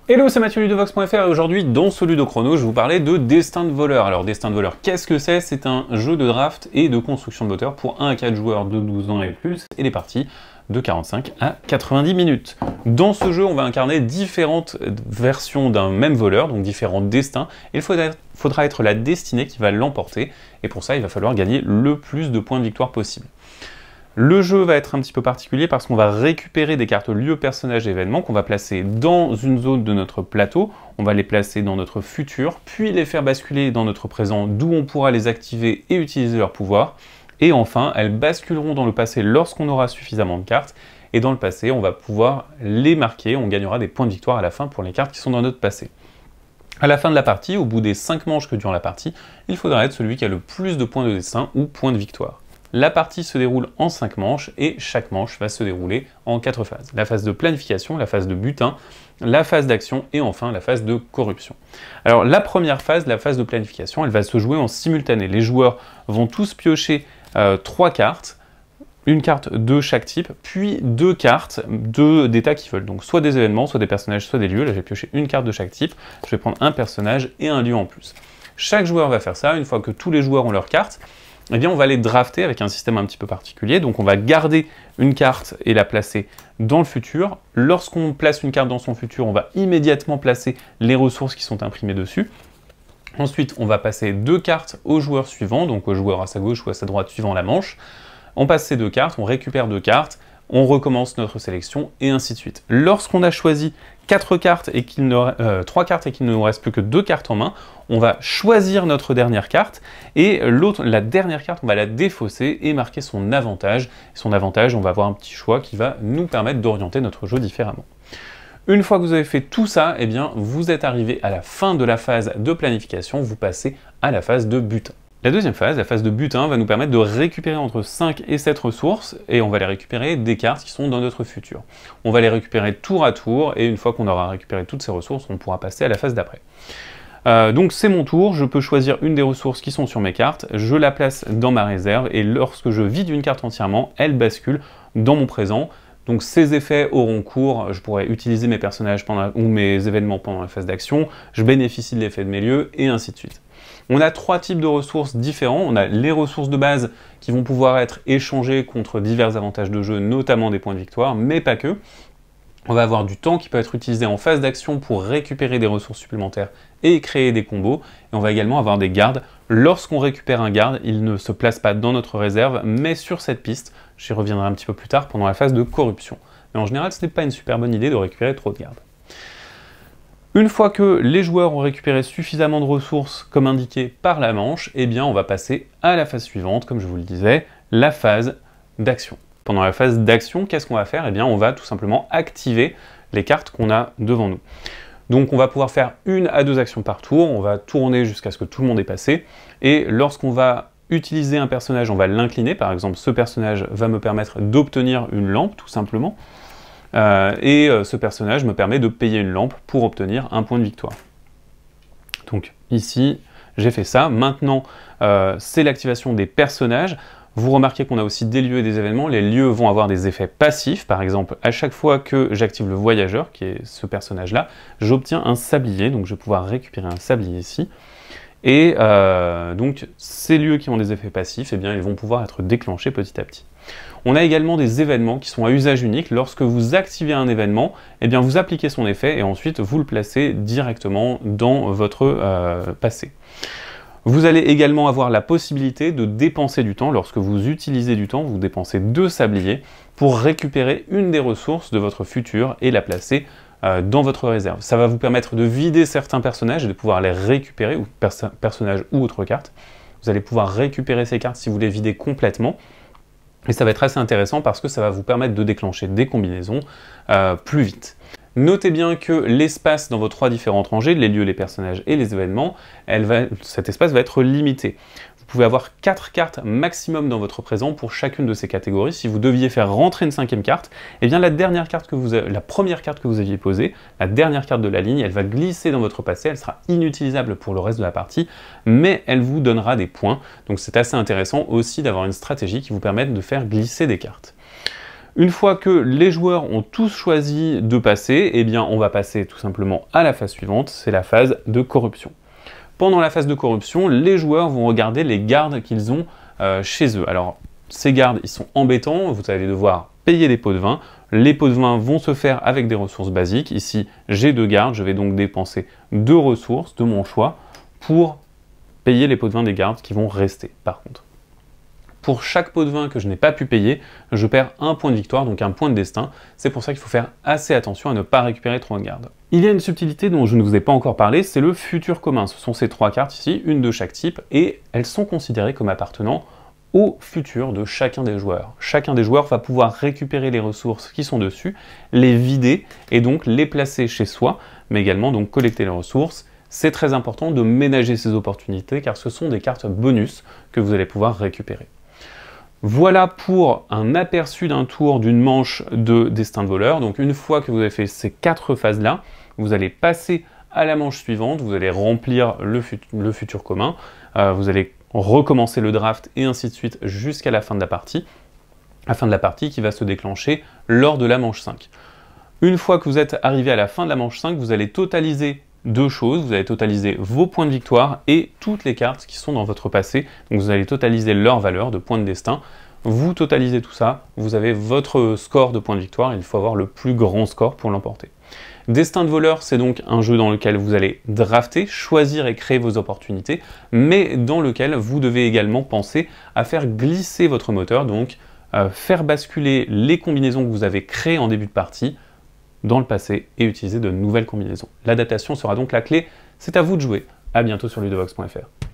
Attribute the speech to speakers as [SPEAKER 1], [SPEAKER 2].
[SPEAKER 1] Hello, c'est Mathieu Ludovox.fr et aujourd'hui, dans ce Ludo Chrono, je vais vous parler de Destin de voleur. Alors, Destin de voleur, qu'est-ce que c'est? C'est un jeu de draft et de construction de moteur pour 1 à 4 joueurs de 12 ans et plus, et les parties de 45 à 90 minutes. Dans ce jeu, on va incarner différentes versions d'un même voleur, donc différents destins, et il faudra être la destinée qui va l'emporter, et pour ça, il va falloir gagner le plus de points de victoire possible. Le jeu va être un petit peu particulier parce qu'on va récupérer des cartes lieux, personnages et événements qu'on va placer dans une zone de notre plateau, on va les placer dans notre futur, puis les faire basculer dans notre présent d'où on pourra les activer et utiliser leur pouvoir. Et enfin, elles basculeront dans le passé lorsqu'on aura suffisamment de cartes, et dans le passé, on va pouvoir les marquer, on gagnera des points de victoire à la fin pour les cartes qui sont dans notre passé. À la fin de la partie, au bout des 5 manches que dure la partie, il faudra être celui qui a le plus de points de destin ou points de victoire. La partie se déroule en 5 manches et chaque manche va se dérouler en 4 phases. La phase de planification, la phase de butin, la phase d'action et enfin la phase de corruption. Alors la première phase, la phase de planification, elle va se jouer en simultané. Les joueurs vont tous piocher 3 cartes, une carte de chaque type, puis 2 cartes d'état qu'ils veulent. Donc soit des événements, soit des personnages, soit des lieux. Là j'ai pioché une carte de chaque type, je vais prendre un personnage et un lieu en plus. Chaque joueur va faire ça, une fois que tous les joueurs ont leurs cartes, eh bien on va les drafter avec un système un petit peu particulier. Donc on va garder une carte et la placer dans le futur. Lorsqu'on place une carte dans son futur, on va immédiatement placer les ressources qui sont imprimées dessus. Ensuite, on va passer 2 cartes au joueur suivant, donc au joueur à sa gauche ou à sa droite suivant la manche. On passe ces 2 cartes, on récupère 2 cartes, on recommence notre sélection et ainsi de suite. Lorsqu'on a choisi 3 cartes et qu'il ne nous reste plus que 2 cartes en main, on va choisir notre dernière carte et la dernière carte, on va la défausser et marquer son avantage. Son avantage, on va avoir un petit choix qui va nous permettre d'orienter notre jeu différemment. Une fois que vous avez fait tout ça, eh bien, vous êtes arrivé à la fin de la phase de planification, vous passez à la phase de butin. La deuxième phase, la phase de butin, va nous permettre de récupérer entre 5 et 7 ressources, et on va les récupérer des cartes qui sont dans notre futur. On va les récupérer tour à tour, et une fois qu'on aura récupéré toutes ces ressources, on pourra passer à la phase d'après. Donc c'est mon tour, je peux choisir une des ressources qui sont sur mes cartes, je la place dans ma réserve, et lorsque je vide une carte entièrement, elle bascule dans mon présent. Donc ces effets auront cours, je pourrais utiliser mes personnages ou mes événements pendant la phase d'action, je bénéficie de l'effet de mes lieux, et ainsi de suite. On a 3 types de ressources différents. On a les ressources de base qui vont pouvoir être échangées contre divers avantages de jeu, notamment des points de victoire, mais pas que. On va avoir du temps qui peut être utilisé en phase d'action pour récupérer des ressources supplémentaires et créer des combos. Et on va également avoir des gardes. Lorsqu'on récupère un garde, il ne se place pas dans notre réserve, mais sur cette piste. J'y reviendrai un petit peu plus tard pendant la phase de corruption. Mais en général, ce n'est pas une super bonne idée de récupérer trop de gardes. Une fois que les joueurs ont récupéré suffisamment de ressources comme indiqué par la manche, eh bien on va passer à la phase suivante, comme je vous le disais, la phase d'action. Pendant la phase d'action, qu'est-ce qu'on va faire? Eh bien on va tout simplement activer les cartes qu'on a devant nous. Donc on va pouvoir faire 1 à 2 actions par tour, on va tourner jusqu'à ce que tout le monde ait passé, et lorsqu'on va utiliser un personnage, on va l'incliner, par exemple ce personnage va me permettre d'obtenir une lampe, tout simplement. Ce personnage me permet de payer une lampe pour obtenir un point de victoire. Donc ici, j'ai fait ça. Maintenant, c'est l'activation des personnages. Vous remarquez qu'on a aussi des lieux et des événements. Les lieux vont avoir des effets passifs. Par exemple, à chaque fois que j'active le voyageur, qui est ce personnage-là, j'obtiens un sablier. Donc je vais pouvoir récupérer un sablier ici. Et donc, ces lieux qui ont des effets passifs, eh bien, ils vont pouvoir être déclenchés petit à petit. On a également des événements qui sont à usage unique. Lorsque vous activez un événement, eh bien, vous appliquez son effet et ensuite vous le placez directement dans votre passé. Vous allez également avoir la possibilité de dépenser du temps. Lorsque vous utilisez du temps, vous dépensez 2 sabliers pour récupérer une des ressources de votre futur et la placer dans votre réserve. Ça va vous permettre de vider certains personnages et de pouvoir les récupérer, ou personnages ou autres cartes. Vous allez pouvoir récupérer ces cartes si vous les videz complètement. Et ça va être assez intéressant parce que ça va vous permettre de déclencher des combinaisons plus vite. Notez bien que l'espace dans vos 3 différentes rangées, les lieux, les personnages et les événements, cet espace va être limité. Vous pouvez avoir 4 cartes maximum dans votre présent pour chacune de ces catégories. Si vous deviez faire rentrer une 5e carte, eh bien la première carte que vous aviez posée, la dernière carte de la ligne, elle va glisser dans votre passé, elle sera inutilisable pour le reste de la partie, mais elle vous donnera des points. Donc c'est assez intéressant aussi d'avoir une stratégie qui vous permette de faire glisser des cartes. Une fois que les joueurs ont tous choisi de passer, eh bien on va passer tout simplement à la phase suivante, c'est la phase de corruption. Pendant la phase de corruption, les joueurs vont regarder les gardes qu'ils ont chez eux. Alors, ces gardes, ils sont embêtants, vous allez devoir payer des pots de vin. Les pots de vin vont se faire avec des ressources basiques. Ici, j'ai 2 gardes, je vais donc dépenser 2 ressources de mon choix pour payer les pots de vin des gardes qui vont rester, par contre. Pour chaque pot de vin que je n'ai pas pu payer, je perds un point de victoire, donc un point de destin. C'est pour ça qu'il faut faire assez attention à ne pas récupérer trop de gardes. Il y a une subtilité dont je ne vous ai pas encore parlé, c'est le futur commun. Ce sont ces 3 cartes ici, une de chaque type, et elles sont considérées comme appartenant au futur de chacun des joueurs. Chacun des joueurs va pouvoir récupérer les ressources qui sont dessus, les vider et donc les placer chez soi, mais également donc collecter les ressources. C'est très important de ménager ces opportunités car ce sont des cartes bonus que vous allez pouvoir récupérer. Voilà pour un aperçu d'un tour d'une manche de Destin de voleur. Donc une fois que vous avez fait ces 4 phases-là, vous allez passer à la manche suivante, vous allez remplir le futur commun, vous allez recommencer le draft et ainsi de suite jusqu'à la fin de la partie. La fin de la partie qui va se déclencher lors de la manche 5. Une fois que vous êtes arrivé à la fin de la manche 5, vous allez totaliser 2 choses, vous allez totaliser vos points de victoire et toutes les cartes qui sont dans votre passé. Donc vous allez totaliser leur valeur de points de destin. Vous totalisez tout ça, vous avez votre score de points de victoire, il faut avoir le plus grand score pour l'emporter. Destin de voleur, c'est donc un jeu dans lequel vous allez drafter, choisir et créer vos opportunités, mais dans lequel vous devez également penser à faire glisser votre moteur, donc faire basculer les combinaisons que vous avez créées en début de partie dans le passé et utiliser de nouvelles combinaisons. L'adaptation sera donc la clé, c'est à vous de jouer. À bientôt sur ludovox.fr.